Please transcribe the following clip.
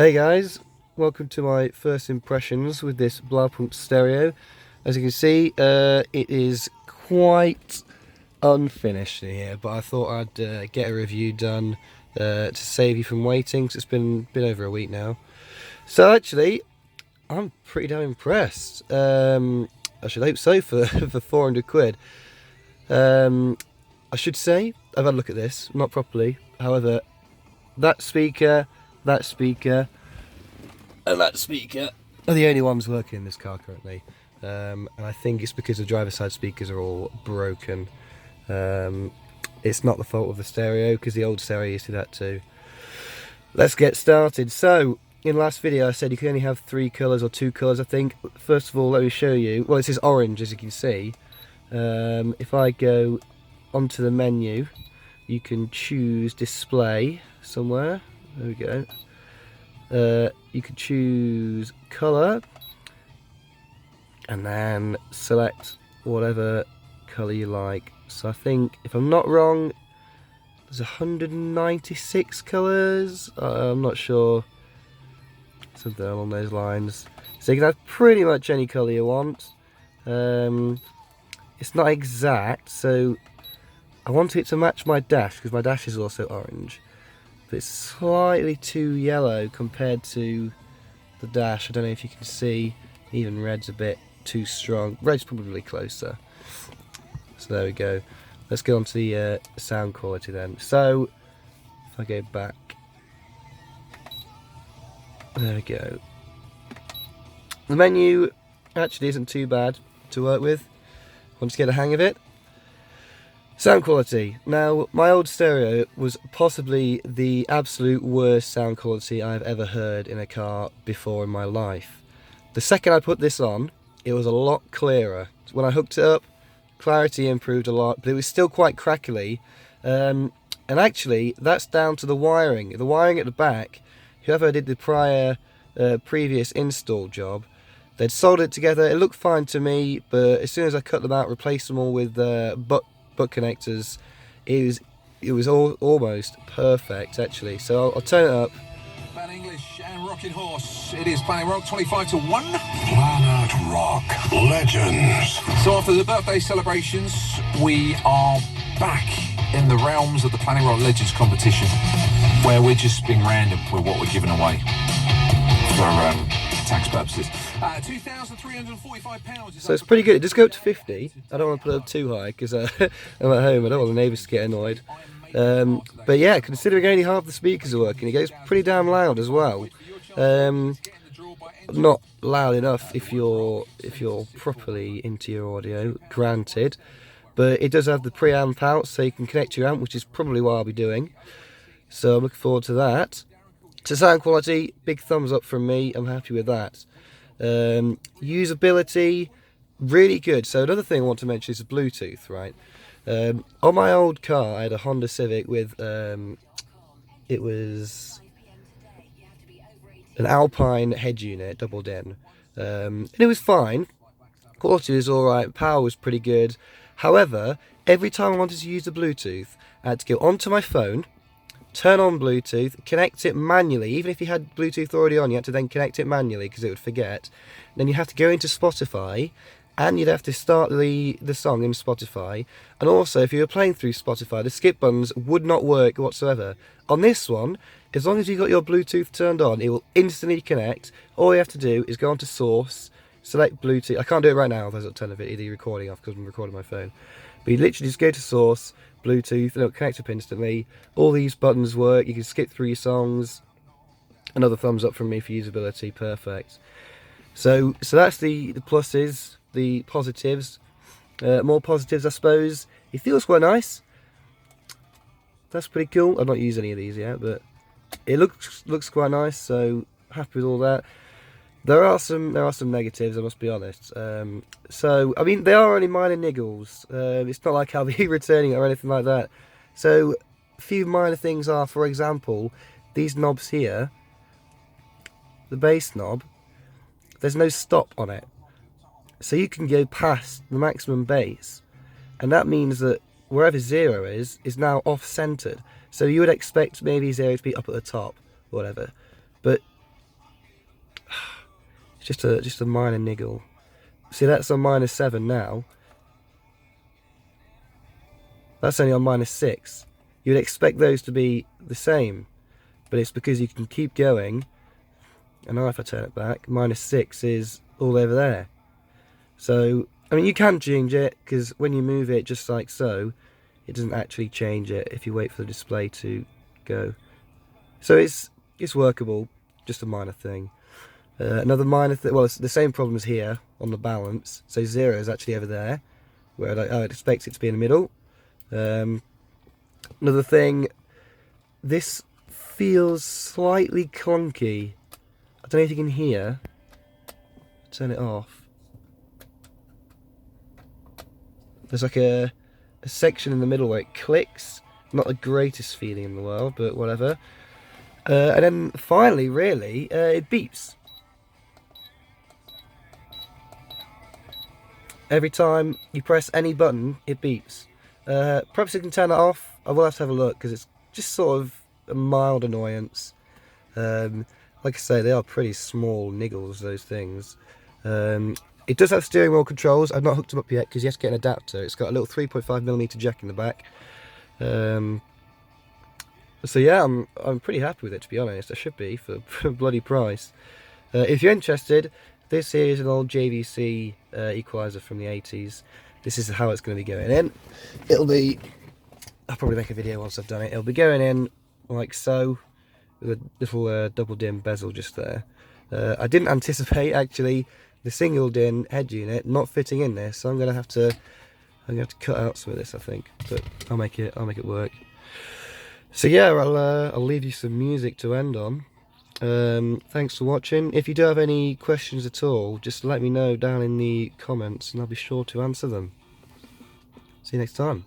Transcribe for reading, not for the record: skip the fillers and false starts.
Hey guys, welcome to my first impressions with this Blaupunkt stereo. As you can see, it is quite unfinished in here, but I thought I'd get a review done to save you from waiting, because it's been over a week now. So actually, I'm pretty damn impressed. I should hope so for 400 quid. I should say, I've had a look at this, not properly. However, that speaker, and that speaker are the only ones working in this car currently. And I think it's because the driver's side speakers are all broken. It's not the fault of the stereo, because the old stereo used to do that too. Let's get started. So, in the last video I said you can only have 3 colours or 2 colours, I think. First of all, let me show you. Well, this is orange, as you can see. If I go onto the menu, you can choose display somewhere. There we go. You can choose colour and then select whatever colour you like. So I think, if I'm not wrong, there's 196 colours. I'm not sure, something along those lines. So you can have pretty much any colour you want. It's not exact, so I want it to match my dash, because my dash is also orange. But it's slightly too yellow compared to the dash. I don't know if you can see, even red's a bit too strong. Red's probably closer. So there we go. Let's go on to the sound quality then. So if I go back, there we go. The menu actually isn't too bad to work with once you get a hang of it. Sound quality. Now, my old stereo was possibly the absolute worst sound quality I've ever heard in a car before in my life. The second I put this on, it was a lot clearer. When I hooked it up, clarity improved a lot, but it was still quite crackly. And actually, that's down to the wiring. The wiring at the back, whoever did the previous install job, they'd soldered it together. It looked fine to me, but as soon as I cut them out, replaced them all with butt connectors, it was almost perfect actually. So I'll turn it up. Bad English and Rocking Horse. It is Planet Rock 25 to 1. Planet Rock Legends. So after the birthday celebrations, we are back in the realms of the Planet Rock Legends competition, where we're just being random with what we're giving away for tax purposes. £2,345. So it's pretty good. It does go up to 50. I don't want to put it up too high, because I'm at home. I don't want the neighbours to get annoyed. But yeah, considering only half the speakers are working, it goes pretty damn loud as well. Not loud enough if you're properly into your audio, granted. But it does have the preamp out, so you can connect your amp, which is probably what I'll be doing. So I'm looking forward to that. So sound quality, big thumbs up from me. I'm happy with that. Usability, really good. So another thing I want to mention is Bluetooth, right? On my old car, I had a Honda Civic with, it was an Alpine head unit, double din. And it was fine. Quality was alright, power was pretty good. However, every time I wanted to use the Bluetooth, I had to go onto my phone, turn on Bluetooth, connect it manually. Even if you had Bluetooth already on, you had to then connect it manually because it would forget. Then you have to go into Spotify, and you'd have to start the song in Spotify. And also, if you were playing through Spotify, the skip buttons would not work whatsoever. On this one, as long as you've got your Bluetooth turned on, it will instantly connect. All you have to do is go onto Source, select Bluetooth. I can't do it right now, otherwise I'll turn the recording off because I'm recording my phone. But you literally just go to Source, Bluetooth, and it'll connect up instantly. All these buttons work. You can skip through your songs. Another thumbs up from me for usability. Perfect. So that's the pluses, the positives. More positives, I suppose. It feels quite nice. That's pretty cool. I've not used any of these yet, but it looks quite nice. So happy with all that. There are some negatives, I must be honest. So, I mean, they are only minor niggles. It's not like I'll be returning it or anything like that. So, a few minor things are, for example, these knobs here, the bass knob, there's no stop on it. So you can go past the maximum bass, and that means that wherever 0 is now off-centered. So you would expect maybe 0 to be up at the top, whatever. But It's just a minor niggle. See, that's on -7 now. That's only on -6. You'd expect those to be the same, but it's because you can keep going. And now if I turn it back, -6 is all over there. So, I mean, you can change it, because when you move it just like so, it doesn't actually change it if you wait for the display to go. So it's workable, just a minor thing. Another minor thing, well, it's the same problem as here on the balance. So 0 is actually over there, where I'd expect it to be in the middle. Another thing, this feels slightly clunky. I don't know if you can hear. Turn it off. There's like a section in the middle where it clicks. Not the greatest feeling in the world, but whatever. And then finally, really, it beeps. Every time you press any button, it beeps. Perhaps you can turn it off. I will have to have a look, because it's just sort of a mild annoyance. Like I say, they are pretty small niggles, those things. It does have steering wheel controls. I've not hooked them up yet, because you have to get an adapter. It's got a little 3.5mm jack in the back. So yeah, I'm pretty happy with it, to be honest. I should be, for a bloody price. If you're interested, this here is an old JVC equalizer from the 80s. This is how it's going to be going in. It'll be, I'll probably make a video once I've done it. It'll be going in like so, with a little double dim bezel just there. I didn't anticipate actually the single din head unit not fitting in this, so I'm gonna have to cut out some of this, I think, but I'll make it work. So yeah, I'll leave you some music to end on. Thanks for watching. If you do have any questions at all, just let me know down in the comments and I'll be sure to answer them. See you next time.